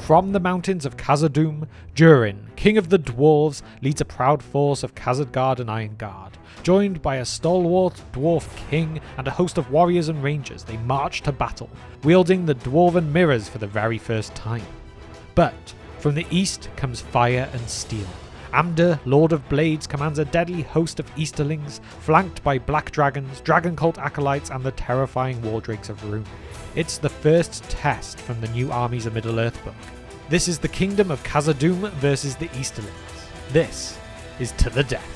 From the mountains of Khazad-dûm, Durin, king of the Dwarves, leads a proud force of Khazad Guard and Iron Guard. Joined by a stalwart Dwarf King and a host of warriors and rangers, they march to battle, wielding the Dwarven Mirrors for the very first time. But from the east comes fire and steel. Amdur, Lord of Blades, commands a deadly host of Easterlings, flanked by black dragons, dragon cult acolytes, and the terrifying War Drakes of Rhûn. It's the first test from the new Armies of Middle-earth book. This is the Kingdom of Khazad-dûm versus the Easterlings. This is to the death.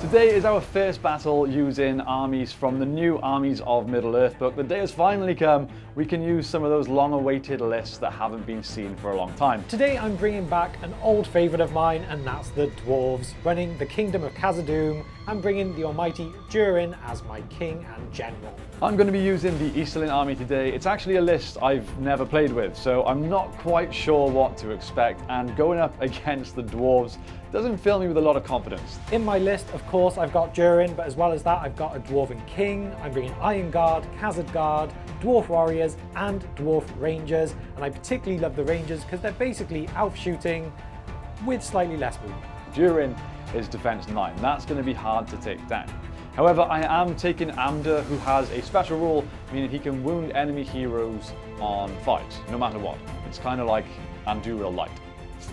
Today is our first battle using armies from the new Armies of Middle-earth book. The day has finally come. We can use some of those long-awaited lists that haven't been seen for a long time. Today I'm bringing back an old favourite of mine, and that's the Dwarves, running the Kingdom of Khazad-dûm and bringing the almighty Durin as my king and general. I'm going to be using the Easterling army today. It's actually a list I've never played with, so I'm not quite sure what to expect, and going up against the Dwarves doesn't fill me with a lot of confidence. In my list, of course, I've got Durin, but as well as that, I've got a Dwarven King. I'm bringing Iron Guard, Khazad Guard, Dwarf Warriors, and Dwarf Rangers. And I particularly love the Rangers because they're basically elf shooting with slightly less movement. Durin is defense 9. That's going to be hard to take down. However, I am taking Amdur, who has a special rule, meaning he can wound enemy heroes on fight, no matter what. It's kind of like Amdur Light.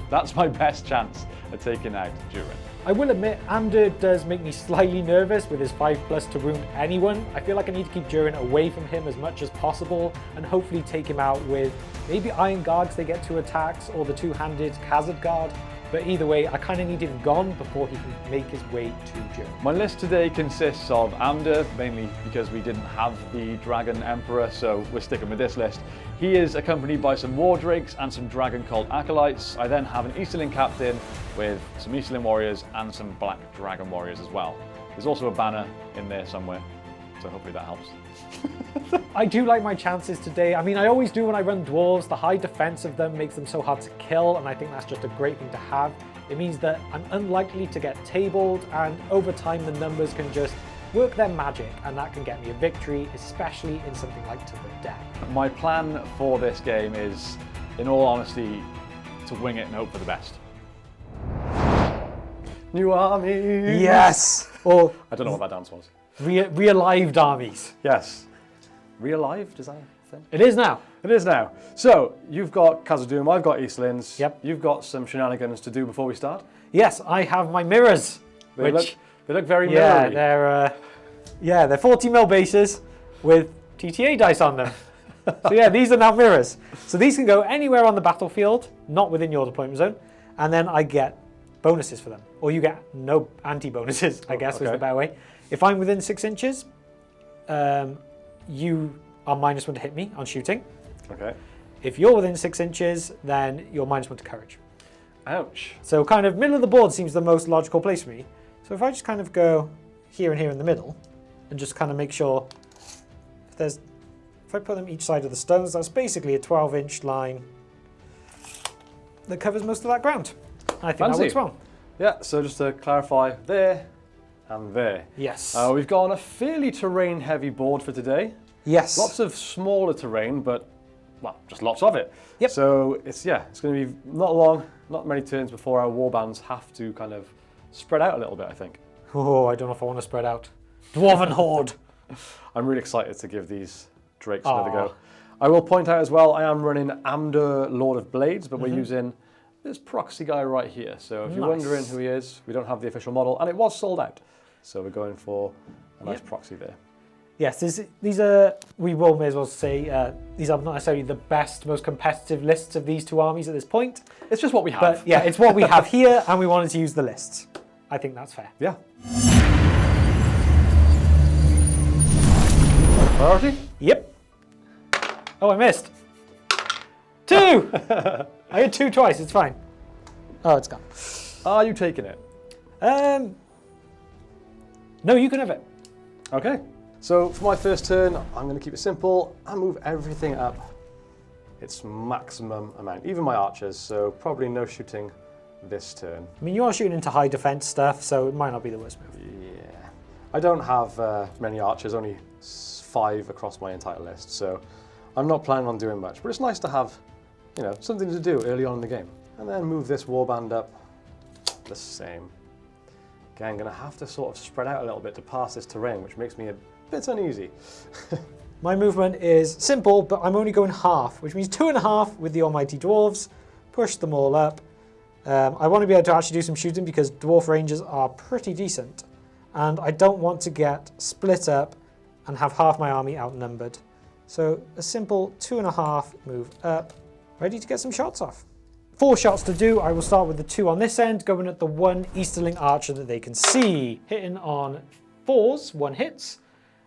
That's my best chance at taking out Durin. I will admit, Amdur does make me slightly nervous with his 5+ to wound anyone. I feel like I need to keep Durin away from him as much as possible and hopefully take him out with maybe Iron Guard because they get 2 attacks, or the 2-handed Khazad Guard. But either way, I kind of need him gone before he can make his way to Durin. My list today consists of Amdur, mainly because we didn't have the Dragon Emperor, so we're sticking with this list. He is accompanied by some War Drakes and some Dragon Cult Acolytes. I then have an Easterling captain with some Easterling Warriors and some Black Dragon Warriors as well. There's also a banner in there somewhere, so hopefully that helps. I do like my chances today. I mean, I always do when I run Dwarves. The high defense of them makes them so hard to kill, and I think that's just a great thing to have. It means that I'm unlikely to get tabled, and over time the numbers can just work their magic, and that can get me a victory, especially in something like to the death. My plan for this game is, in all honesty, to wing it and hope for the best. New army! Yes! Or I don't know what that dance was. Realived armies. Yes. Realived, is that a thing? It is now. It is now. So, you've got Khazad-dûm, I've got Easterlings. Yep. You've got some shenanigans to do before we start. Yes, I have my mirrors. They look very mirrory. They're 40mm bases with TTA dice on them. So yeah, these are now mirrors. So these can go anywhere on the battlefield, not within your deployment zone, and then I get bonuses for them. Or you get no anti-bonuses, I guess is the better way. If I'm within 6 inches, you are -1 to hit me on shooting. Okay. If you're within 6 inches, then you're -1 to courage. Ouch. So kind of middle of the board seems the most logical place for me. So if I just kind of go here and here in the middle, and just kind of make sure if I put them each side of the stones, that's basically a 12-inch line that covers most of that ground. I think that works well. Yeah, so just to clarify, there and there. Yes. We've got on a fairly terrain-heavy board for today. Yes. Lots of smaller terrain, but, well, just lots of it. Yep. So it's going to be not long, not many turns before our warbands have to kind of spread out a little bit, I think. Oh, I don't know if I want to spread out. Dwarven Horde. I'm really excited to give these Drakes another go. I will point out as well, I am running Amdur, Lord of Blades, but we're using this proxy guy right here. So if you're wondering who he is, we don't have the official model, and it was sold out. So we're going for a nice proxy there. Yes, these are, we will may as well say, these are not necessarily the best, most competitive lists of these 2 armies at this point. It's just what we have. But yeah, it's what we have here, and we wanted to use the lists. I think that's fair. Yeah. Priority? Yep. Oh, I missed. 2! I hit 2 twice, it's fine. Oh, it's gone. Are you taking it? No, you can have it. Okay. So for my first turn, I'm going to keep it simple and move everything up its maximum amount, even my archers, so probably no shooting this turn. I mean, you are shooting into high defense stuff, so it might not be the worst move. Yeah. I don't have many archers, only 5 across my entire list, so I'm not planning on doing much, but it's nice to have you know, something to do early on in the game. And then move this warband up the same. Again, going to have to sort of spread out a little bit to pass this terrain, which makes me a bit uneasy. My movement is simple, but I'm only going half, which means 2.5 with the almighty dwarves. Push them all up. I want to be able to actually do some shooting because dwarf rangers are pretty decent. And I don't want to get split up and have half my army outnumbered. So a simple 2.5 move up, ready to get some shots off. 4 shots to do. I will start with the 2 on this end, going at the 1 Easterling archer that they can see. Hitting on 4s, 1 hits.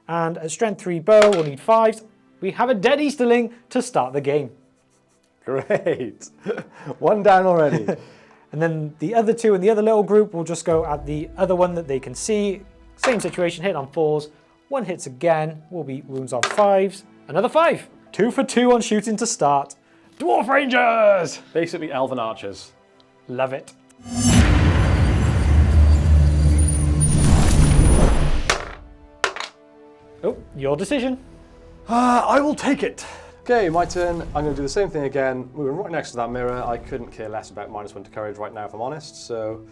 And at strength 3 bow, we'll need 5s. We have a dead Easterling to start the game. Great. 1 down already. And then the other 2 in the other little group will just go at the other one that they can see. Same situation, hit on 4s. 1 hits again, will be wounds on 5s. Another 5. 2 for 2 on shooting to start. Dwarf Rangers! Basically elven archers. Love it. Oh, your decision. I will take it. Okay, my turn. I'm going to do the same thing again, moving right next to that mirror. I couldn't care less about -1 to courage right now, if I'm honest, so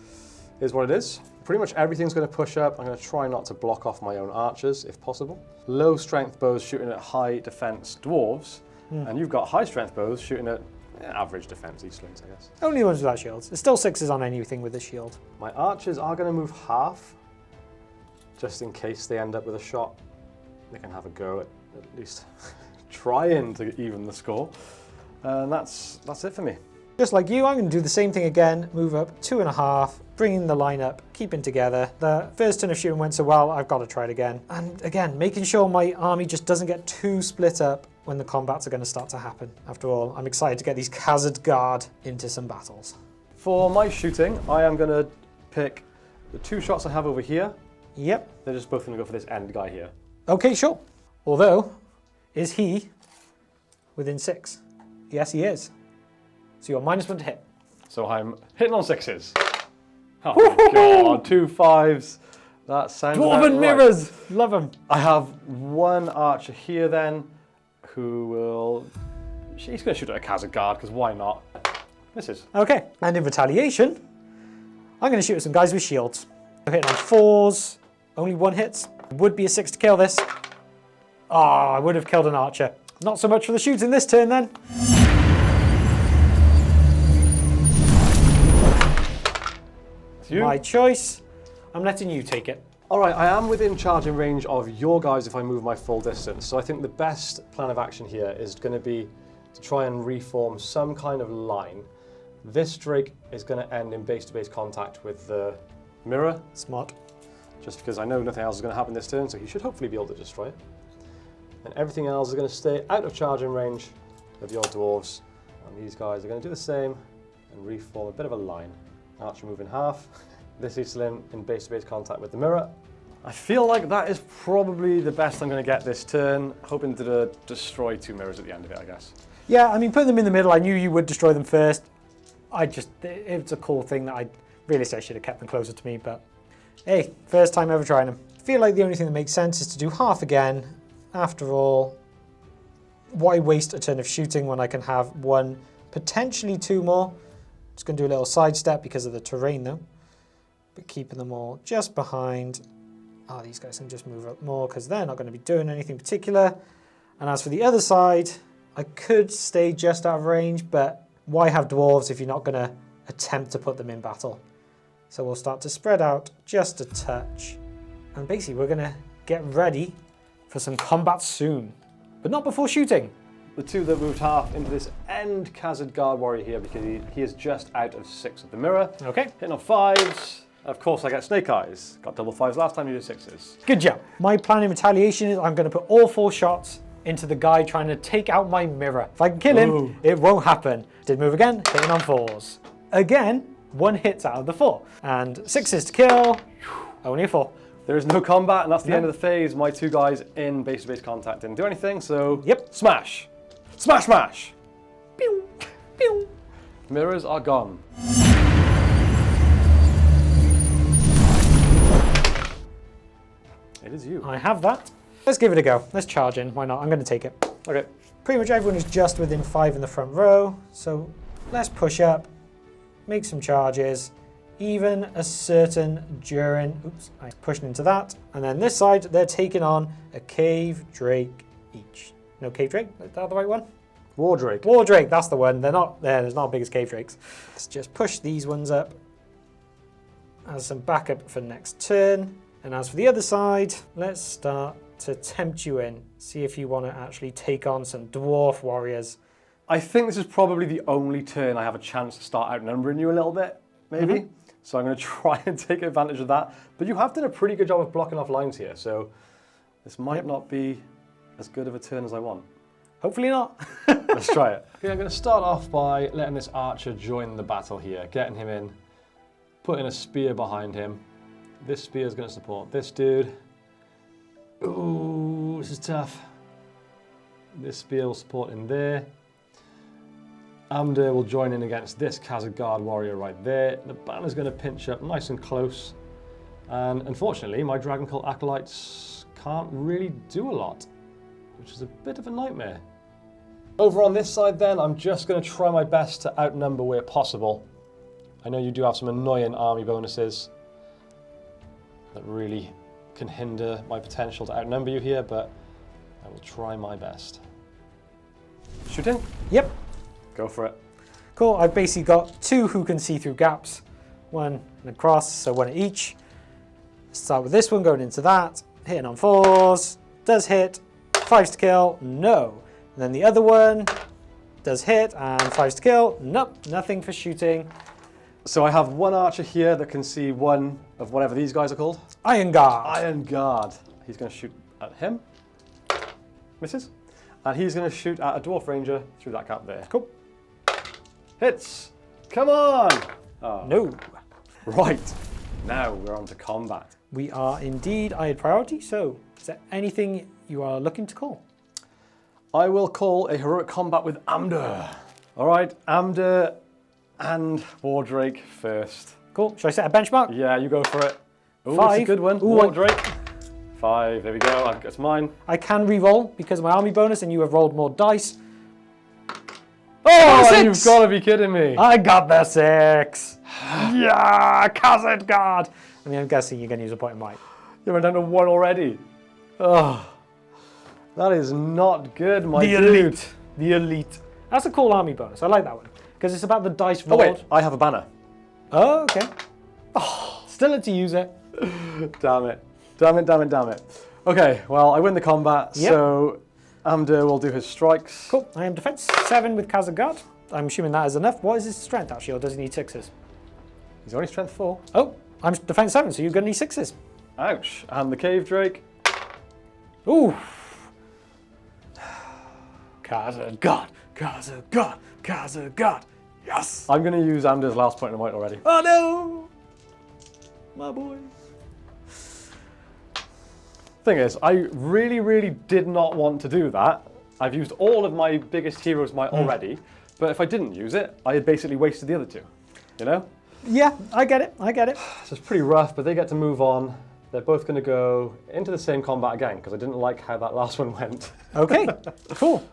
here's what it is. Pretty much everything's going to push up. I'm going to try not to block off my own archers, if possible. Low strength bows shooting at high defense dwarves, and you've got high strength bows shooting at average defense Easterlings, I guess. Only the ones without shields. There's still 6s on anything with a shield. My archers are going to move half, just in case they end up with a shot. They can have a go at least trying to even the score. And that's it for me. Just like you, I'm going to do the same thing again, move up 2.5, bringing the line up, keeping together. The first turn of shooting went so well, I've got to try it again. And again, making sure my army just doesn't get too split up when the combats are going to start to happen. After all, I'm excited to get these Khazad Guard into some battles. For my shooting, I am going to pick the 2 shots I have over here. Yep. They're just both going to go for this end guy here. Okay, sure. Although, is he within 6? Yes, he is. So you're -1 to hit. So I'm hitting on 6s. Oh my god, 2 5s. That sounds Dwarven Mirrors! Right. Love them. I have 1 archer here then, who will... He's going to shoot at a Khazad Guard, because why not? Misses. Okay, and in retaliation, I'm going to shoot at some guys with shields. I'm hitting on 4s, only 1 hits. Would be a 6 to kill this. Ah, I would have killed an archer. Not so much for the shooting this turn then. My choice. I'm letting you take it. Alright, I am within charging range of your guys if I move my full distance. So I think the best plan of action here is going to be to try and reform some kind of line. This Drake is going to end in base-to-base contact with the mirror. Smart. Just because I know nothing else is going to happen this turn, so he should hopefully be able to destroy it. And everything else is going to stay out of charging range of your dwarves. And these guys are going to do the same and reform a bit of a line. Archer moving half. This Easterling in base-to-base contact with the mirror. I feel like that is probably the best I'm going to get this turn, hoping to destroy 2 mirrors at the end of it, I guess. Yeah, I mean, putting them in the middle, I knew you would destroy them first. It's a cool thing that I should have kept them closer to me, but hey, first time ever trying them. I feel like the only thing that makes sense is to do half again. After all, why waste a turn of shooting when I can have 1, potentially 2 more? Just going to do a little sidestep because of the terrain though. But keeping them all just behind. These guys can just move up more because they're not going to be doing anything particular. And as for the other side, I could stay just out of range, but why have dwarves if you're not going to attempt to put them in battle? So we'll start to spread out just a touch. And basically we're going to get ready for some combat soon, but not before shooting. The 2 that moved half into this end Khazad Guard warrior here because he is just out of 6 of the mirror. Okay. Hitting on 5s. Of course I get snake eyes. Got double 5s last time, you did 6s. Good job. My plan in retaliation is I'm going to put all 4 shots into the guy trying to take out my mirror. If I can kill him, it won't happen. Did move again, hitting on 4s. Again, 1 hit out of the 4. And 6s to kill, only a 4. There is no combat, and that's the end of the phase. My 2 guys in base-to-base contact didn't do anything, so yep. Smash! Smash, smash! Pew, pew. Mirrors are gone. It is you. I have that. Let's give it a go. Let's charge in. Why not? I'm going to take it. Okay. Pretty much everyone is just within 5 in the front row, so let's push up, make some charges. Even a certain Durin, oops, I pushed into that. And then this side, they're taking on a Cave Drake each. No Cave Drake, is that the right one? War Drake. War Drake, that's the one. They're not there, there's not as big as Cave Drakes. Let's just push these ones up as some backup for next turn. And as for the other side, let's start to tempt you in. See if you want to actually take on some Dwarf Warriors. I think this is probably the only turn I have a chance to start outnumbering you a little bit, maybe. So I'm going to try and take advantage of that. But you have done a pretty good job of blocking off lines here, so this might not be as good of a turn as I want. Hopefully not. Let's try it. Okay, I'm going to start off by letting this archer join the battle here, getting him in, putting a spear behind him. This spear is going to support this dude. Ooh, this is tough. This spear will support in there. Amdur will join in against this Khazad Guard warrior right there. The banner's going to pinch up nice and close. And unfortunately, my Dragon Cult Acolytes can't really do a lot, which is a bit of a nightmare. Over on this side then, I'm just going to try my best to outnumber where possible. I know you do have some annoying army bonuses that really can hinder my potential to outnumber you here, but I will try my best. Shooting? Yep. Go for it. Cool, I've basically got 2 who can see through gaps. 1 and a cross, so 1 at each. Start with this one, going into that. Hitting on 4s. Does hit. 5s to kill. No. And then the other one does hit and 5s to kill. Nope, nothing for shooting. So I have 1 archer here that can see 1 of whatever these guys are called. Iron Guard. Iron Guard. He's going to shoot at him. Misses. And he's going to shoot at a Dwarf Ranger through that gap there. Cool. Hits. Come on. Oh. No. Right. Now we're on to combat. We are indeed. I had priority, so is there anything you are looking to call? I will call a heroic combat with Amdur. All right, Amdur and War Drake first. Cool. Should I set a benchmark? Yeah, you go for it. Ooh, 5. That's a good one. Ooh, War Drake. 5. There we go. That's mine. I can re-roll because of my army bonus, and you have rolled more dice. Oh, 6. you've got to be kidding me. I got the 6. Yeah, Khazad Guard. I mean, I'm guessing you're going to use a point of might. You went down to 1 already. Oh, that is not good, my dude. Elite. The elite. That's a cool army bonus. I like that one because it's about the dice rolled. Oh wait, I have a banner. Oh, okay. Oh, still had to use it. Damn it. Damn it, damn it, damn it. Okay, well, I win the combat, so Amdur will do his strikes. Cool. I am defense 7 with Khazad Guard. I'm assuming that is enough. What is his strength actually, or does he need 6s? He's only strength 4. Oh, I'm defense 7, so you're going to need 6s. Ouch. And the Cave Drake. Ooh. Khazad Guard, Khazad Guard, Khazad Guard. Yes. I'm going to use Amdur's last point of might already. Oh no, my boy. Thing is, I really, really did not want to do that. I've used all of my biggest heroes might already, but if I didn't use it, I had basically wasted the other 2. You know? Yeah, I get it. I get it. So it's pretty rough, but they get to move on. They're both going to go into the same combat again because I didn't like how that last one went. Okay, cool.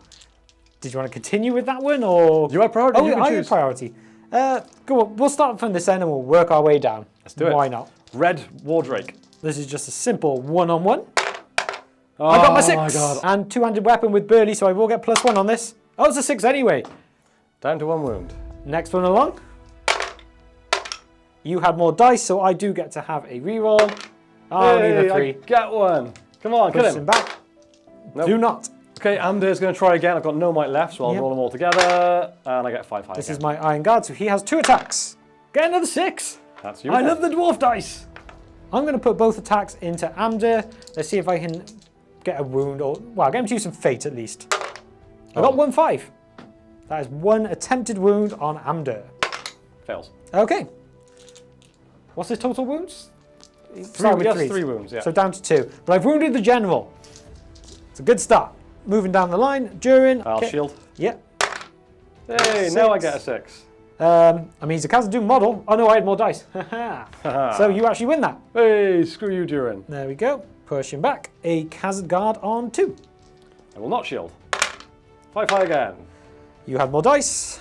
Did you want to continue with that one, or you have priority? Oh, you can I choose. have priority. Go on. We'll start from this end and we'll work our way down. Let's do it. Why not? Red War Drake. This is just a simple one-on-one. Oh, I got my 6 my God. and two-handed weapon with Burley, so I will get +1 on this. Oh, it's a 6 anyway. Down to 1 wound. Next one along. You had more dice, so I do get to have a reroll. Oh, I need a 3. I get 1. Come on, kill Push him. him back. Nope. Do not. Okay, Amdur's going to try again. I've got no might left, so I'll roll them all together, and I get 5 high. This is my Iron Guard, so he has 2 attacks. Get another 6. That's you. I love the dwarf dice. I'm going to put both attacks into Amdur. Let's see if I can get a wound, or well, get him to use some fate at least. I got 1-5. That is 1 attempted wound on Amdur. Fails. Okay. What's his total wounds? 3 wounds, yeah. So down to 2. But I've wounded the general. It's a good start. Moving down the line, Durin. I'll shield. Yep. Hey, 6. now I get a 6. I mean, he's a Khazad-dûm model. Oh no, I had more dice. So you actually win that. Hey, screw you, Durin. There we go. Push him back. A Khazad Guard on 2. I will not shield. 5 high again. You have more dice.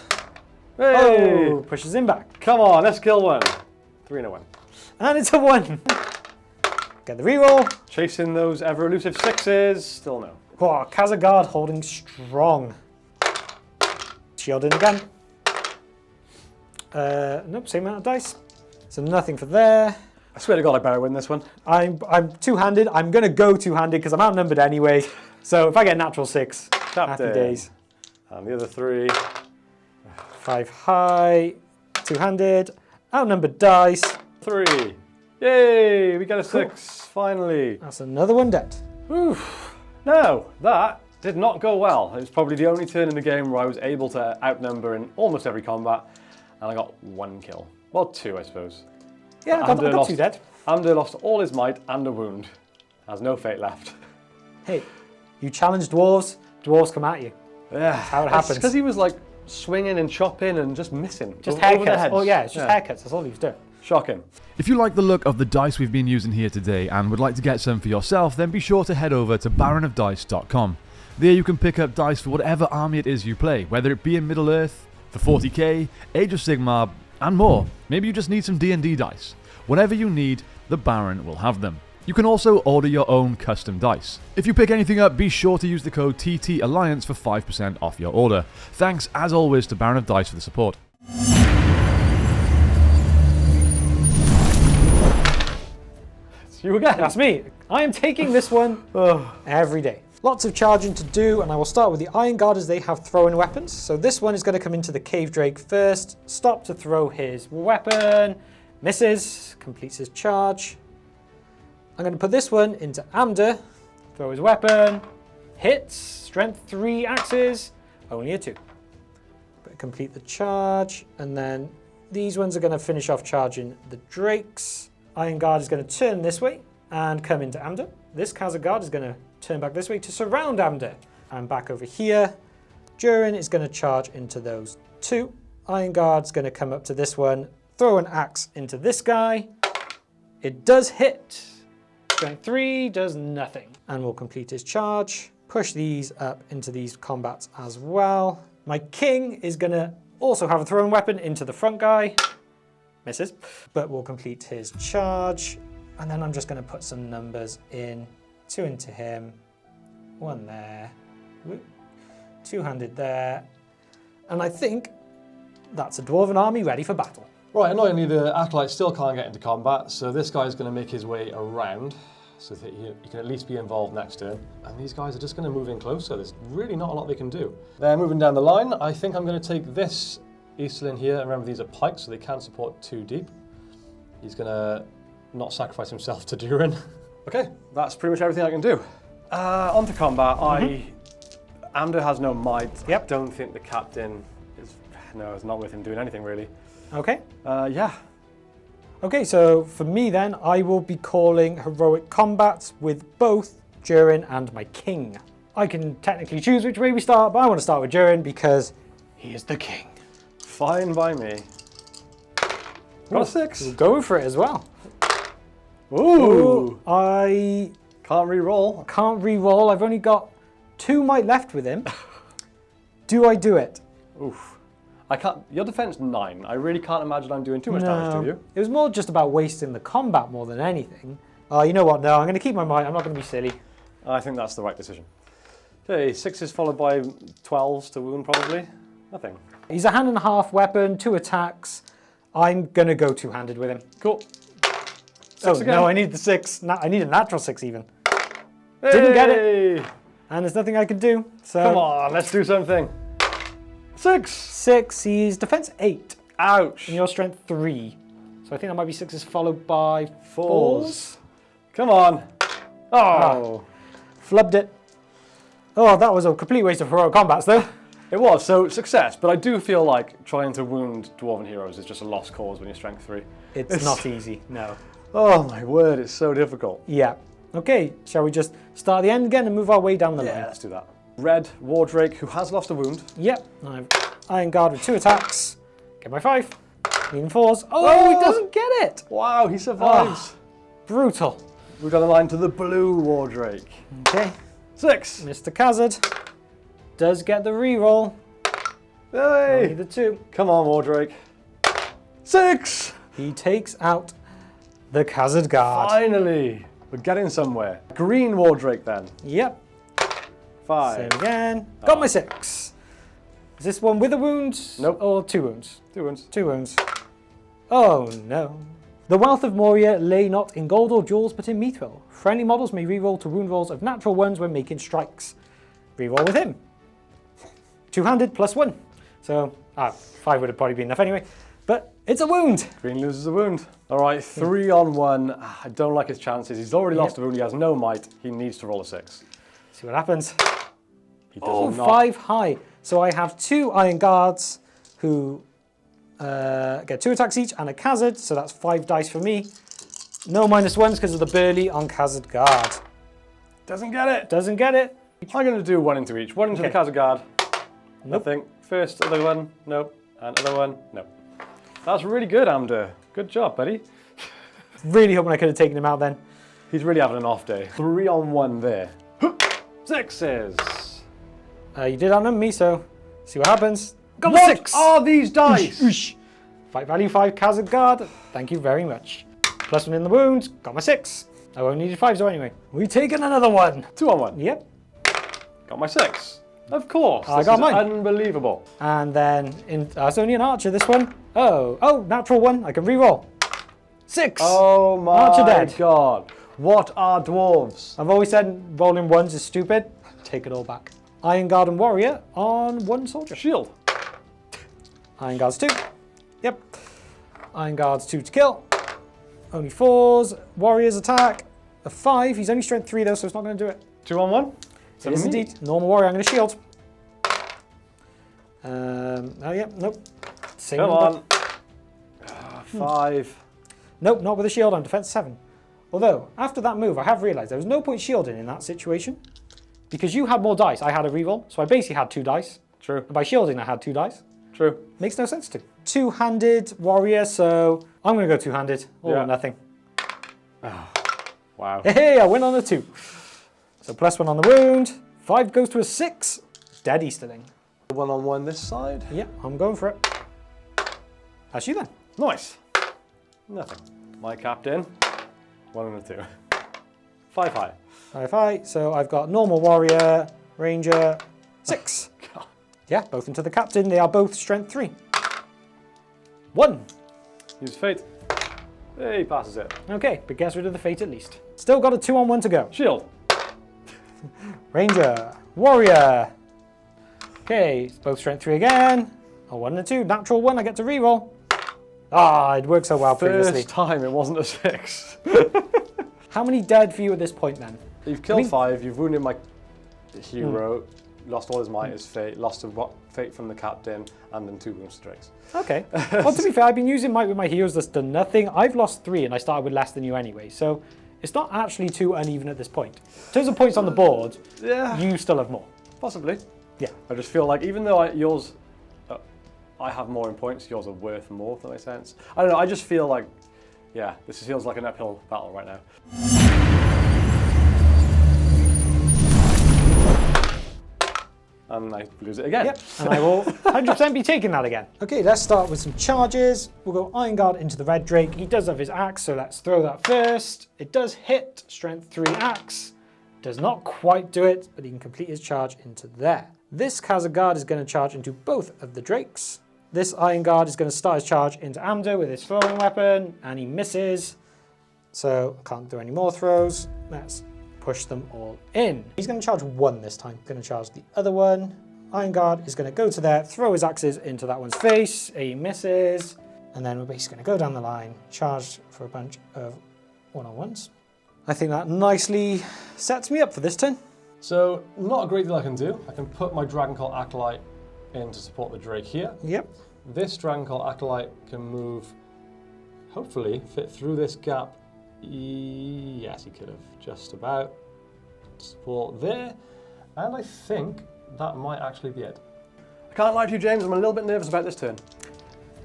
Hey! Oh, pushes him back. Come on, let's kill one. 3 and a 1. And it's a 1. Get the reroll. Chasing those ever elusive 6s. Still no. Oh, Khazad Guard holding strong. Shielding again. Nope, same amount of dice. So nothing for there. I swear to God I better win this one. I'm two-handed. I'm going to go two-handed because I'm outnumbered anyway. So if I get natural 6, happy days. And the other 3. 5 high, two-handed, outnumbered dice. 3. Yay, we get a 6, finally. That's another one dead. Oof. Now, that did not go well. It was probably the only turn in the game where I was able to outnumber in almost every combat, and I got 1 kill. Well, 2, I suppose. Yeah, I got 2 dead. Amdur lost all his might and a wound. Has no fate left. Hey, you challenge dwarves, dwarves come at you. Yeah, how it happens. Because he was like swinging and chopping and just missing. Just over the haircuts. heads. Oh yeah, it's just haircuts. That's all he was doing. Shocking. If you like the look of the dice we've been using here today and would like to get some for yourself, then be sure to head over to baronofdice.com. There you can pick up dice for whatever army it is you play, whether it be in Middle-earth, for 40k, Age of Sigmar, and more. Maybe you just need some D&D dice. Whatever you need, the Baron will have them. You can also order your own custom dice. If you pick anything up, be sure to use the code TTAlliance for 5% off your order. Thanks, as always, to Baron of Dice for the support. It's you again. That's me. I am taking this one every day. Lots of charging to do, and I will start with the Iron Guard as they have throwing weapons. So this one is going to come into the Cave Drake first. Stop to throw his weapon. Misses. Completes his charge. I'm going to put this one into Amdur. Throw his weapon. Hits. Strength 3 axes. Only a 2. But complete the charge. And then these ones are going to finish off charging the Drakes. Iron Guard is going to turn this way and come into Amdur. This Khazad Guard is going to turn back this way to surround Amdur. And back over here, Durin is going to charge into those 2. Iron Guard's going to come up to this one, throw an axe into this guy. It does hit. Strength 3 does nothing. And we'll complete his charge. Push these up into these combats as well. My king is going to also have a thrown weapon into the front guy. Misses. But we'll complete his charge. And then I'm just going to put some numbers in. 2 into him. 1 there. 2-handed there. And I think that's a Dwarven army ready for battle. Right, annoyingly the Acolytes still can't get into combat, so this guy's going to make his way around so that he can at least be involved next turn. And these guys are just going to move in closer. There's really not a lot they can do. They're moving down the line. I think I'm going to take this Easterling here. And remember, these are pikes, so they can support 2 deep. He's going to not sacrifice himself to Durin. Okay, that's pretty much everything I can do. On to combat. Amdur has no might. Yep. I don't think the captain is... No, it's not worth him doing anything, really. Okay. Yeah. Okay, so for me then, I will be calling heroic combats with both Durin and my king. I can technically choose which way we start, but I want to start with Durin because he is the king. Fine by me. Got a 6. We'll go for it as well. Ooh. I Can't re-roll. can't re-roll. I've only got 2 might left with him. Do I do it? Oof. I can't. Your defense 9. I really can't imagine I'm doing too much damage to you. It was more just about wasting the combat more than anything. You know what? No, I'm going to keep my might. I'm not going to be silly. I think that's the right decision. Okay, 6s followed by 12s to wound probably. Nothing. He's a 1.5 weapon, 2 attacks. I'm going to go 2-handed with him. Cool. Oh, again. no, I need the 6. I need a natural 6 even. Didn't get it. And there's nothing I can do. So Come on, let's do something. 6. 6, he's defense 8. Ouch. And your strength 3. So I think that might be 6s followed by 4s. Come on. Oh. Flubbed it. Oh, that was a complete waste of heroic combats though. It was, so success, but I do feel like trying to wound Dwarven heroes is just a lost cause when you're strength 3. It's not easy, no. Oh my word, it's so difficult. Yeah. Okay, shall we just start at the end again and move our way down the Yeah, line? let's do that. Red War Drake, who has lost a wound. Yep. I've Iron Guard with 2 attacks. Get my 5. Even 4s. Oh, he doesn't get it! Wow, he survives. Brutal. Move down the line to the blue War Drake. Okay. 6. Mr. Khazad. does get the reroll. Hey! Only the 2. Come on, War Drake. 6! He takes out the Khazad Guard. Finally! We're getting somewhere. Green War Drake then. Yep. 5. Same again. Got my 6. Is this one with a wound? Nope. Or 2 wounds? 2 wounds. 2 wounds. Oh no. The wealth of Moria lay not in gold or jewels, but in mithril. Friendly models may reroll to wound rolls of natural ones when making strikes. Reroll with him. 2-handed plus 1. So, 5 would have probably been enough anyway. But it's a wound. Green loses a wound. All right, 3 on 1. I don't like his chances. He's already lost a wound. He has no might. He needs to roll a 6. See what happens. He does not. 5 high. So I have 2 Iron Guards who get 2 attacks each and a Khazad. So that's 5 dice for me. No -1s because of the burly on Khazad Guard. Doesn't get it. Doesn't get it. I'm going to do 1 into each. 1 into the Khazad Guard. Nope. Nothing. First, other one. Nope. And other one. Nope. That's really good, Amdur. Good job, buddy. Really hoping I could have taken him out then. He's really having an off day. 3 on 1 there. 6s. You did outnumber me, so see what happens. Got What 6. are these dice? Oosh. Fight value 5 Khazad Guard. Thank you very much. +1 in the wound. Got my 6. I only needed 5 so anyway. We taken another one. 2 on 1. Yep. Got my 6. Of course. I This got is mine. Unbelievable. And then it's only an archer this one. Oh, natural 1. I can re-roll. 6. Oh my Archer dead. god. What are dwarves? I've always said rolling 1s is stupid. Take it all back. Iron Guard and Warrior on 1 soldier. Shield. Iron Guards 2. Yep. Iron Guards 2 to kill. Only 4s. Warriors attack. A 5. He's only strength 3 though, so it's not going to do it. 2 on 1. It is indeed. Normal Warrior, I'm going to shield. Oh, yeah, nope. Same Come number. on. 5. Nope, not with a shield. I'm defense 7. Although, after that move, I have realised there was no point shielding in that situation. Because you had more dice, I had a reroll. So I basically had 2 dice. True. And by shielding, I had 2 dice. True. Makes no sense to. 2-handed warrior, so I'm going to go 2-handed. All or nothing. Wow. Hey, I win on a 2. So +1 on the wound. 5 goes to a 6. Dead Easterling. 1 on 1 this side. Yeah, I'm going for it. That's you then. Nice. Nothing. My captain. 1 and a 2. 5 high. 5 high. So I've got normal warrior, ranger, 6. God. Yeah, both into the captain. They are both strength 3. 1. Use fate. Hey, he passes it. Okay, but gets rid of the fate at least. Still got a 2 on 1 to go. Shield. Ranger, warrior. Okay, it's both strength 3 again. A 1 and a 2. Natural 1, I get to reroll. Ah, it worked so well previously. First time it wasn't a 6. How many dead for you at this point then? You've killed 5, you've wounded my hero, lost all his might, his fate, lost a fate from the captain, and then 2 wounds to Drakes. Okay. Well, to be fair, I've been using might with my heroes that's done nothing. I've lost 3 and I started with less than you anyway, so it's not actually too uneven at this point. In terms of points on the board, you still have more. Possibly. Yeah. I just feel like even though yours, I have more in points, yours are worth more, if that makes sense. I don't know, I just feel like, yeah, this feels like an uphill battle right now. And I lose it again. Yep, and I will 100% be taking that again. Okay, let's start with some charges. We'll go Iron Guard into the Red Drake. He does have his axe, so let's throw that first. It does hit, strength 3 axe. Does not quite do it, but he can complete his charge into there. This Khazad Guard is going to charge into both of the Drakes. This Iron Guard is going to start his charge into Amdur with his throwing weapon, and he misses. So I can't do any more throws. Let's push them all in. He's going to charge 1 this time. Going to charge the other one. Iron Guard is going to go to there, throw his axes into that one's face. He misses. And then we're basically going to go down the line, charge for a bunch of 1-on-1s. I think that nicely sets me up for this turn. So, not a great deal I can do. I can put my Dragon Cult Acolyte in to support the Drake here. Yep. This Dragon Cult Acolyte can move, hopefully, fit through this gap. Yes, he could have, just about. Support there. And I think that might actually be it. I can't lie to you, James, I'm a little bit nervous about this turn.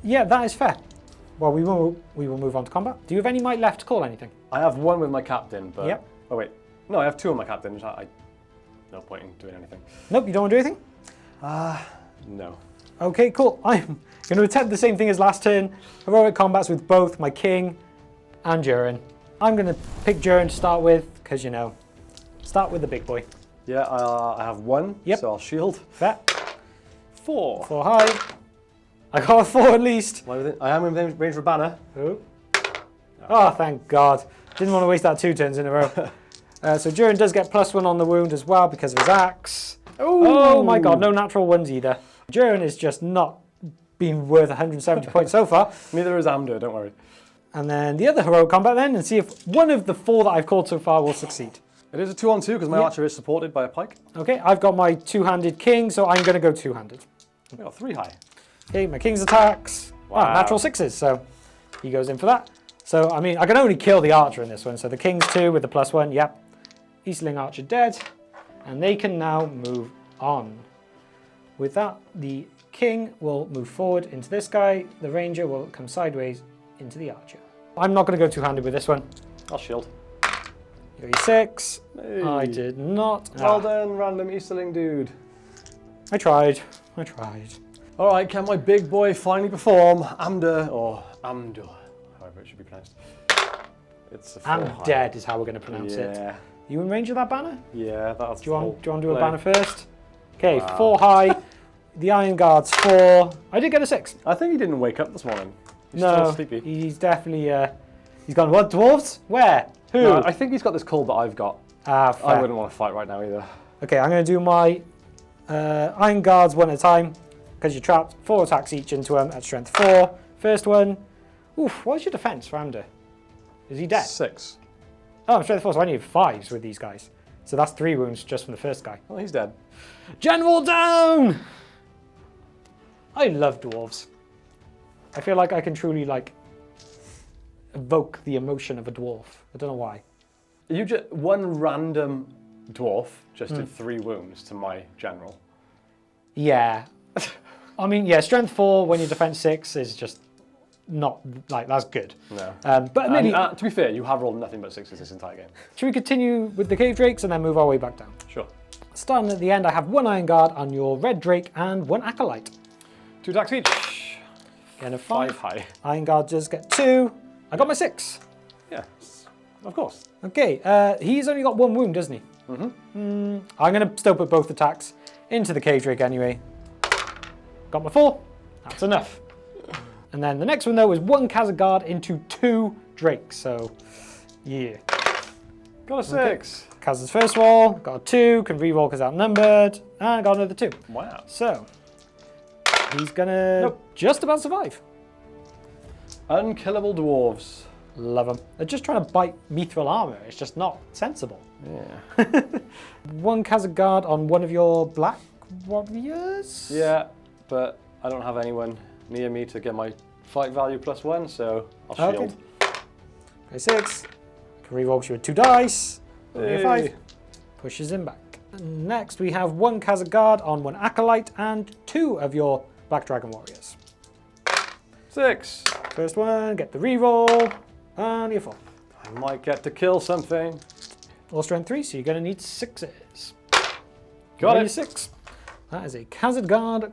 Yeah, that is fair. Well, we will move on to combat. Do you have any might left to call anything? I have 1 with my captain, but... Yep. Oh wait, no, I have 2 on my captain. No point in doing anything. Nope, you don't want to do anything? No. Okay, cool. I'm going to attempt the same thing as last turn. Heroic combats with both my king and Durin. I'm going to pick Durin to start with, because, you know, start with the big boy. Yeah, I have 1, Yep. so I'll shield. Fair. 4. 4 high. I got a 4 at least. I am within range for banner. Oh, thank God. Didn't want to waste that 2 turns in a row. So Durin does get +1 on the wound as well because of his axe. Oh my God, no natural ones either. Durin is just not been worth 170 points so far. Neither is Amdur, don't worry. And then the other heroic combat then, and see if one of the 4 that I've called so far will succeed. It is a 2-on-2 because my archer is supported by a pike. Okay, I've got my 2-handed king, so I'm going to go 2-handed. We got 3 high. Okay, my king's attacks. Wow. Natural 6s, so he goes in for that. So, I mean, I can only kill the archer in this one. So the king's 2 with the +1, yep. Easterling archer dead. And they can now move on. With that, the king will move forward into this guy. The ranger will come sideways into the archer. I'm not going to go 2-handed with this one. I'll shield. You got your 6. Hey. I did not. Well done, random Easterling dude. I tried. All right, can my big boy finally perform? Amdur, or Amdur, however it should be pronounced. It's a 4 I'm high. dead is how we're going to pronounce it. Yeah. You in range of that banner? Yeah, that's Do you want to do a play. banner first? Okay, Wow. 4 high. The Iron Guard's 4. I did get a 6. I think he didn't wake up this morning. He's No, still sleepy. he's definitely, he's gone, what, dwarves? Where? Who? No, I think he's got this cold that I've got. Ah, I fair. wouldn't want to fight right now either. Okay, I'm going to do my Iron Guards one at a time, because you're trapped. 4 attacks each into them at strength 4. First one. Oof, what's your defense for Amdur? Is he dead? 6. Oh, I'm strength 4, so I need 5s with these guys. So that's 3 wounds just from the first guy. Oh, he's dead. General down! I love dwarves. I feel like I can truly, like, evoke the emotion of a dwarf. I don't know why. You just one random dwarf just did 3 wounds to my general. Yeah. I mean, yeah, strength 4 when your defense 6 is just not, like, that's good. No. But maybe, to be fair, you have rolled nothing but 6s this entire game. should we continue with the cave drakes and then move our way back down? Sure. Starting at the end, I have 1 Iron Guard on your red drake and 1 acolyte. 2 attacks each. Again, a 5 5. high. Iron Guard does get 2. I got my 6. Yeah, of course. Okay, he's only got 1 wound, doesn't he? I'm going to still put both attacks into the cave drake anyway. Got my 4. That's enough. And then the next one, though, is 1 Khazad Guard into 2 drakes. So, yeah. Got a 6. Khazad's first roll, got a 2, can reroll because outnumbered, and got another 2. Wow. So, he's going to just about survive. Unkillable dwarves. Love them. They're just trying to bite mithril armor. It's just not sensible. Yeah. 1 Khazad Guard on one of your black warriors? Yeah, but I don't have anyone near me to get my fight value +1, so I'll shield. Okay, 6. Can reroll because you had 2 dice. Only a 5. Hey. Pushes him back. Next, we have 1 Khazad Guard on 1 acolyte and 2 of your black dragon warriors. 6. First one, get the reroll, and you're 4. I might get to kill something. All strength 3, so you're going to need 6s. Got Ready, it. 6. That is a Khazad Guard.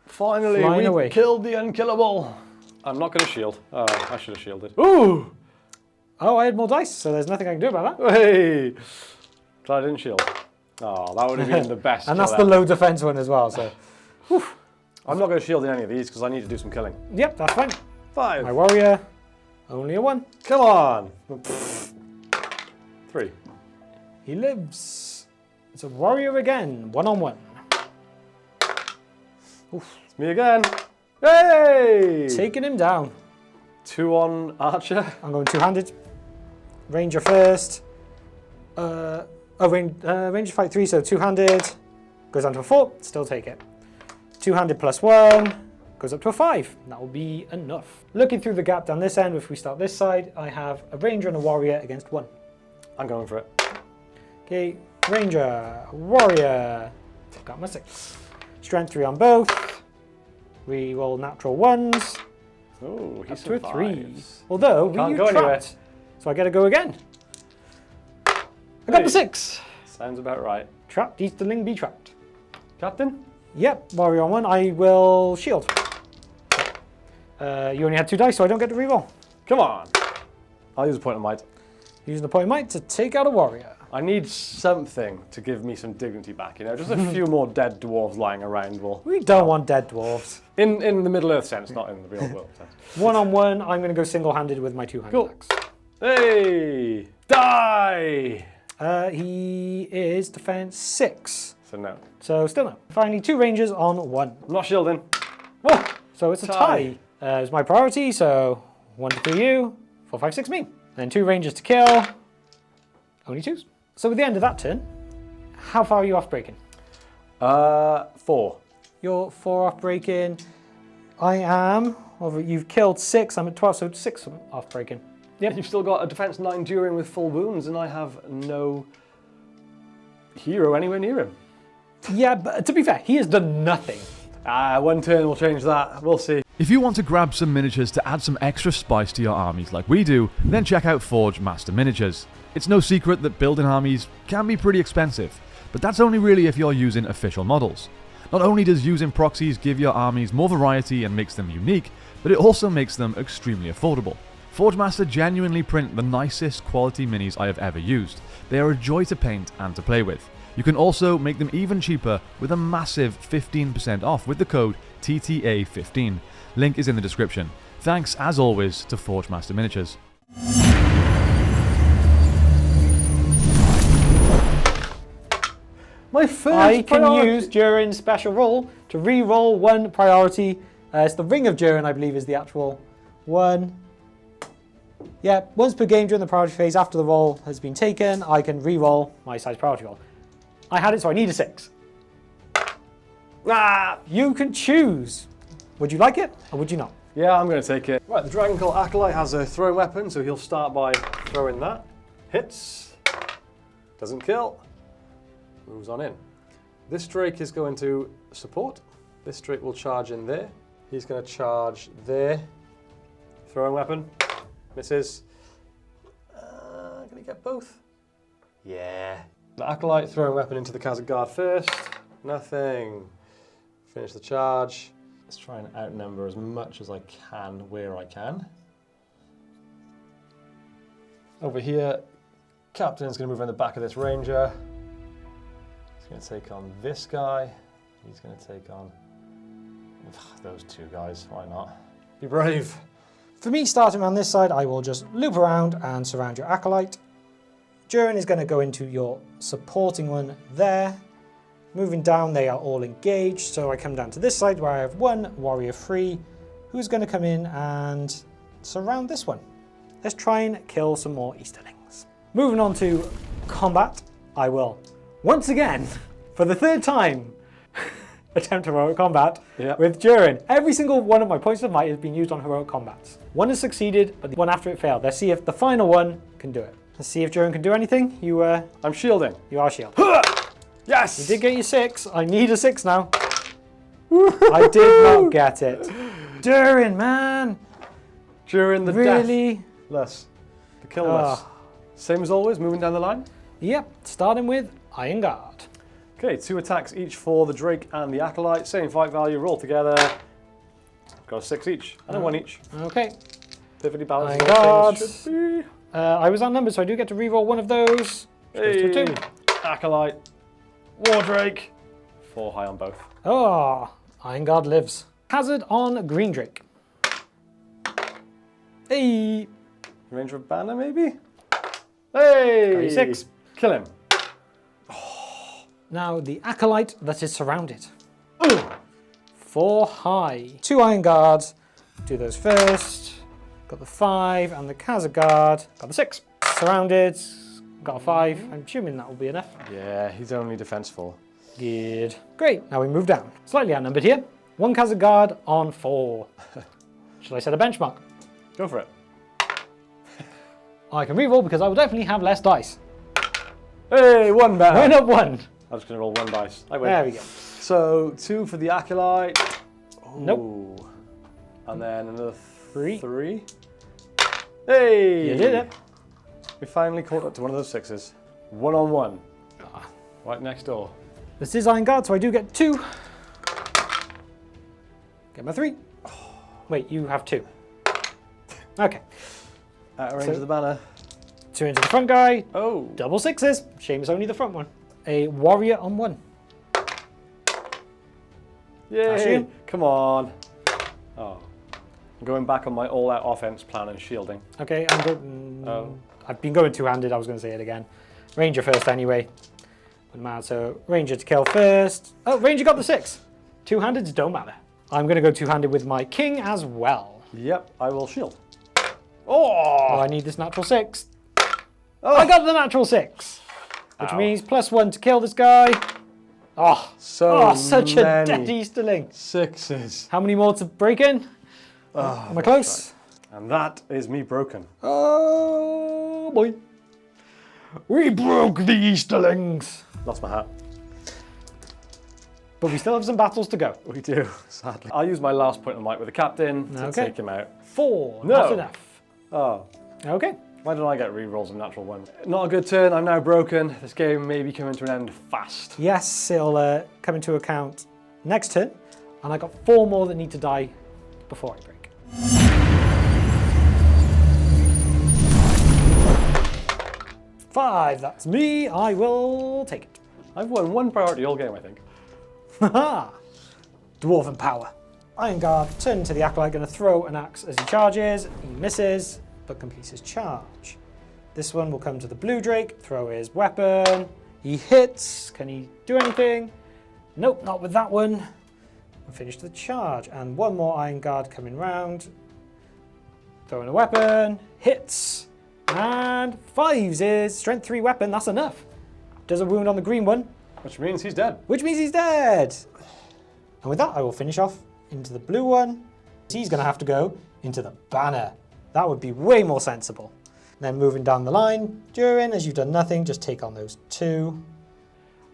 Finally, Flying we away. killed the unkillable. I'm not going to shield. Oh, I should have shielded. Ooh! Oh, I had more dice, so there's nothing I can do about that. Hey! Glad I didn't shield. Oh, that would have been the best. And that's kill the ever. low defense one as well, so. I'm not going to shield in any of these because I need to do some killing. Yep, that's fine. 5. My warrior, only a 1. Come on! 3. He lives. It's a warrior again, 1-on-1. It's me again. Hey! Taking him down. 2 on Archer. I'm going 2-handed. Ranger first. Ranger fight 3, so 2-handed. Goes down to a 4, still take it. 2-handed +1, goes up to a 5. That will be enough. Looking through the gap down this end, if we start this side, I have a ranger and a warrior against 1. I'm going for it. Okay, ranger, warrior. Got my 6. Strength 3 on both. We roll natural 1s. Oh, he Up to a 3. survives. Although, Can't we go trapped. anywhere. So I get to go again. I got the 6. Sounds about right. Trapped, Easterling be trapped. Captain? Yep, warrior on 1. I will shield. You only had 2 dice, so I don't get to reroll. Come on. I'll use a point of might. Using the point of might to take out a warrior. I need something to give me some dignity back, you know? Just a few more dead dwarves lying around will... We don't want dead dwarves. In the Middle-earth sense, not in the real world sense. 1-on-1, I'm going to go single-handed with my 2 Cool. handbacks. Hey! Die! He is defense 6. So no. So still no. Finally, 2 rangers on 1. I'm not shielding. Oh, so it's a Tie. tie. It's my priority, so 1 to 3 you, 4, 5, 6 me. Then 2 rangers to kill. Only 2s. So at the end of that turn, how far are you off breaking? 4. You're 4 off breaking. I am. Well, you've killed 6. I'm at 12, so 6 off breaking. Yep. You've still got a defense 9 Durin with full wounds, and I have no hero anywhere near him. Yeah, but to be fair, he has done nothing. 1 turn will change that. We'll see. If you want to grab some miniatures to add some extra spice to your armies like we do, then check out Forgemaster Miniatures. It's no secret that building armies can be pretty expensive, but that's only really if you're using official models. Not only does using proxies give your armies more variety and makes them unique, but it also makes them extremely affordable. Forgemaster genuinely print the nicest quality minis I have ever used. They are a joy to paint and to play with. You can also make them even cheaper with a massive 15% off with the code TTA15. Link is in the description. Thanks as always to Forgemaster Miniatures. My first I can priority. use Durin's special roll to re-roll 1 priority. It's the Ring of Durin, I believe, is the actual one. Yeah, once per game during the priority phase after the roll has been taken, I can re-roll my size priority roll. I had it, so I need a 6. You can choose. Would you like it, or would you not? Yeah, I'm going to take it. Right, the Dragon Cult Acolyte has a throwing weapon, so he'll start by throwing that. Hits. Doesn't kill. Moves on in. This Drake is going to support. This Drake will charge in there. He's going to charge there. Throwing weapon. Misses. Can he get both? Yeah. The Acolyte throwing weapon into the Khazad Guard first. Nothing. Finish the charge. Let's try and outnumber as much as I can where I can. Over here, Captain's going to move around the back of this Ranger. He's going to take on this guy. He's going to take on those 2 guys. Why not? Be brave. For me, starting around this side, I will just loop around and surround your Acolyte. Durin is going to go into your supporting one there. Moving down, they are all engaged, so I come down to this side where I have 1 warrior free, who's going to come in and surround this one. Let's try and kill some more Easterlings. Moving on to combat, I will, once again, for the 3rd time, attempt heroic combat with Durin. Every single one of my points of might has been used on heroic combats. 1 has succeeded, but the one after it failed. Let's see if the final one can do it. Let's see if Durin can do anything. I'm shielding. You are shielded. Yes! You did get your 6. I need a 6 now. I did not get it. Durin, man. Durin the Really? deathless. The killless. Same as always, moving down the line. Yep, starting with Iron Guard. Okay, 2 attacks each for the Drake and the Acolyte. Same fight value, roll together. Got a 6 each, and a 1 each. Okay. Perfectly balanced. Iron Guard. Should be. I was outnumbered, so I do get to reroll 1 of those. Which goes to a 2. Acolyte. War Drake. 4 high on both. Oh, Iron Guard lives. Hazard on Green Drake. Hey. Ranger of Banner, maybe? Hey! Got your 6. Kill him. Now the Acolyte that is surrounded. 4 high. 2 Iron Guards. Do those first. Got the 5 and the Khazad Guard. Got the 6. Surrounded. Got a 5. I'm assuming that will be enough. Yeah, he's only defense 4. Good. Great. Now we move down. Slightly outnumbered here. 1 Khazad Guard on 4. Shall I set a benchmark? Go for it. I can reroll because I will definitely have less dice. Hey, 1 better. Win up 1. I'm just going to roll 1 dice. I win. There we go. So 2 for the Acolyte. Nope. Ooh. And then another 3. 3. Hey! You did it. We finally caught up to one of those 6s. 1-on-1. Right next door. This is Iron Guard, so I do get 2. Get my 3. Wait, you have 2. Okay. Out of range of the banner. 2 into the front guy. Oh. Double 6s. Shame it's only the front one. A warrior on 1. Yay! Come on. Oh. I'm going back on my all-out offense plan and shielding. Okay, I'm good. I've been going two-handed, I was going to say it again. Ranger first anyway. Wouldn't matter, so Ranger to kill first. Oh, Ranger got the 6. Two-handeds don't matter. I'm going to go two-handed with my King as well. Yep, I will shield. Oh, I need this natural 6. Oh, I got the natural 6. Which means +1 to kill this guy. Oh, such a dead Easterling. 6s. How many more to break in? Am I close? Right. And that is me broken. Oh boy. We broke the Easterlings. Lost my hat. But we still have some battles to go. We do, sadly. I'll use my last point on the mic with the captain to take him out. 4, No. not enough. Oh. Okay. Why don't I get rerolls of natural 1? Not a good turn, I'm now broken. This game may be coming to an end fast. Yes, it'll come into account next turn. And I got 4 more that need to die before I break. Five, that's me. I will take it. I've won 1 priority all game, I think. Haha! Dwarven power. Iron Guard, turn to the Acolyte, going to throw an axe as he charges. He misses, but completes his charge. This one will come to the Blue Drake, throw his weapon. He hits. Can he do anything? Nope, not with that one. And finish the charge. And 1 more Iron Guard coming round. Throwing a weapon. Hits. And 5s is strength 3 weapon. That's enough. Does a wound on the green one. Which means he's dead. Which means he's dead. And with that, I will finish off into the blue one. He's going to have to go into the banner. That would be way more sensible. Then moving down the line, Durin, as you've done nothing, just take on those 2.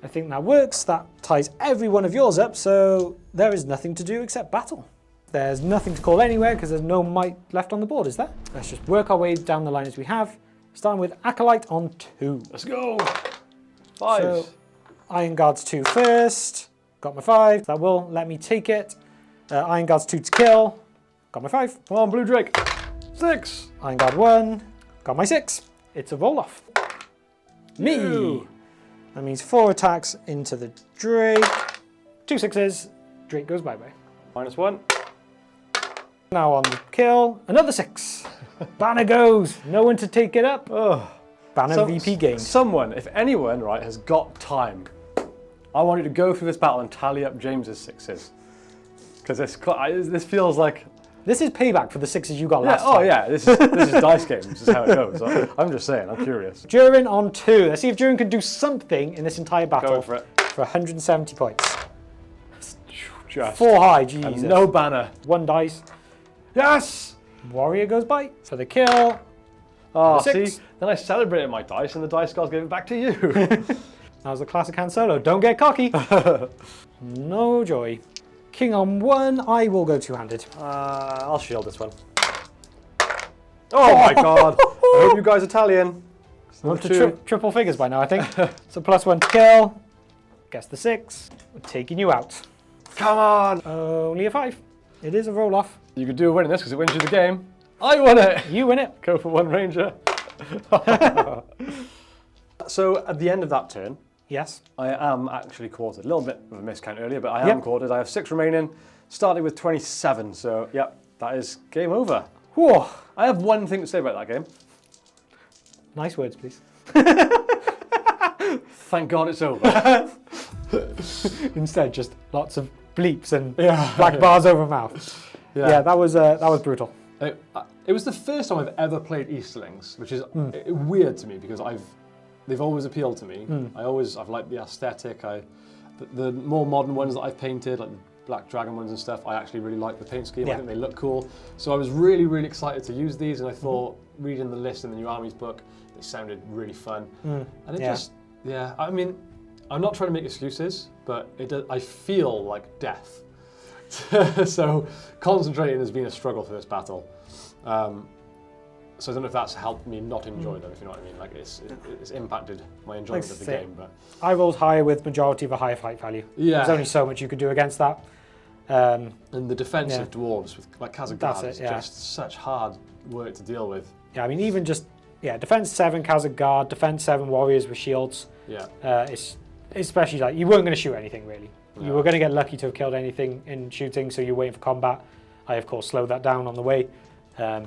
I think that works. That ties every one of yours up, so there is nothing to do except battle. There's nothing to call anywhere because there's no might left on the board, is there? Let's just work our way down the line as we have, starting with Acolyte on 2. Let's go. 5. So, Iron Guard's 2 first. Got my 5. That will let me take it. Iron Guard's 2 to kill. Got my 5. Come on, Blue Drake. 6. Iron Guard 1. Got my 6. It's a roll-off. Me. Ew. That means 4 attacks into the Drake. 2 6s. Drake goes bye-bye. -1. Now on the kill. Another 6. Banner goes. No one to take it up. Oh. Banner VP gained. Someone, if anyone, right, has got time, I want you to go through this battle and tally up James's 6s. Because this feels like... This is payback for the 6s you got Yeah, last time. oh yeah, this is dice games, this is how it goes. I'm just saying, I'm curious. Durin on 2. Let's see if Durin can do something in this entire battle. Go for it. For 170 points. Just. 4 high, Jesus. And no banner. 1 dice. Yes! Warrior goes by for the kill. Oh, The 6. see? Then I celebrated my dice and the dice gods gave it back to you. That was a classic Han Solo. Don't get cocky. No joy. King on 1. I will go two-handed. I'll shield this one. Oh my god. I hope you guys are tallying. We're up to triple figures by now, I think. So +1 to kill. Guess the 6. We're taking you out. Come on. Only a 5. It is a roll-off. You could do a win in this because it wins you the game. I won it. You win it. Go for 1 ranger. So at the end of that turn, Yes. I am actually quartered. A little bit of a miscount earlier, but I am quartered. I have 6 remaining, starting with 27. So, yep, that is game over. Whoa. I have one thing to say about that game. Nice words, please. Thank God it's over. Instead, just lots of bleeps and black bars over mouth. Yeah, that was brutal. It was the first time I've ever played Easterlings, which is weird to me because they've always appealed to me. I've liked the aesthetic. The more modern ones that I've painted, like the Black Dragon ones and stuff, I actually really like the paint scheme. I think they look cool. So I was really, really excited to use these, and I thought, reading the list in the New Armies book, they sounded really fun. And it I mean, I'm not trying to make excuses, but I feel like death. So concentrating has been a struggle for this battle. So I don't know if that's helped me not enjoy them, if you know what I mean. Like it's impacted my enjoyment of the game. But I rolled higher with majority of a higher fight value. yeah, There's only so much you could do against that. And the defensive Yeah. dwarves with like Khazad Guard is just such hard work to deal with. Yeah, I mean even just defense 7 Khazad Guard, defense 7 warriors with shields. Yeah. It's especially like you weren't going to shoot anything really. You No. were going to get lucky to have killed anything in shooting, so you're waiting for combat. I of course slowed that down on the way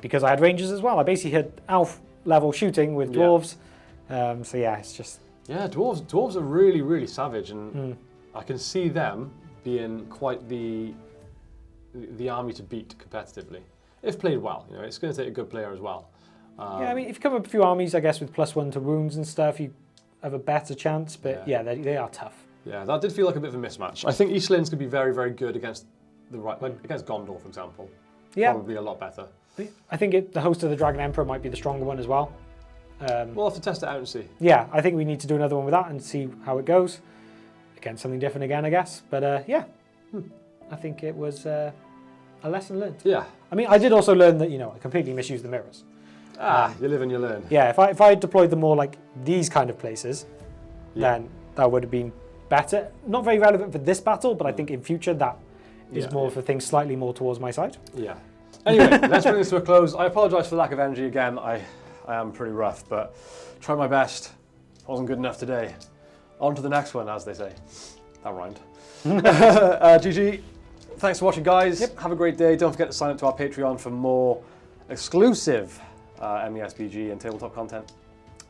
because I had rangers as well. I basically had elf level shooting with dwarves. So yeah, it's just dwarves are really, really savage, and I can see them being quite the army to beat competitively if played well. You know, it's going to take a good player as well. I mean, if you come up a few armies, I guess with +1 to wounds and stuff, you have a better chance. But yeah, they are tough. Yeah, that did feel like a bit of a mismatch. I think Easterlings could be very, very good against against Gondor, for example. Yeah, probably a lot better. I think the host of the Dragon Emperor might be the stronger one as well. We'll have to test it out and see. Yeah, I think we need to do another one with that and see how it goes. Again, something different again, I guess. But I think it was a lesson learned. Yeah. I mean, I did also learn that, you know, I completely misused the mirrors. You live and you learn. Yeah, if I had deployed them more like these kind of places, then that would have been better. Not very relevant for this battle, but I think in future that is more for things slightly more towards my side. Yeah. Anyway, let's bring this to a close. I apologise for the lack of energy again. I am pretty rough, but tried my best. Wasn't good enough today. On to the next one, as they say. That rhymed. GG. Thanks for watching, guys. Have a great day. Don't forget to sign up to our Patreon for more exclusive MESBG and tabletop content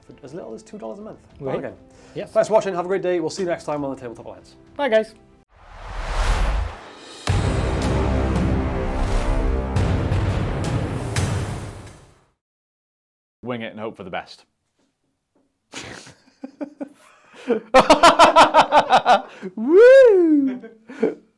for as little as $2 a month. Right. Again. Yes. Thanks for watching. Have a great day. We'll see you next time on the Tabletop Alliance. Bye, guys. Wing it and hope for the best. Woo!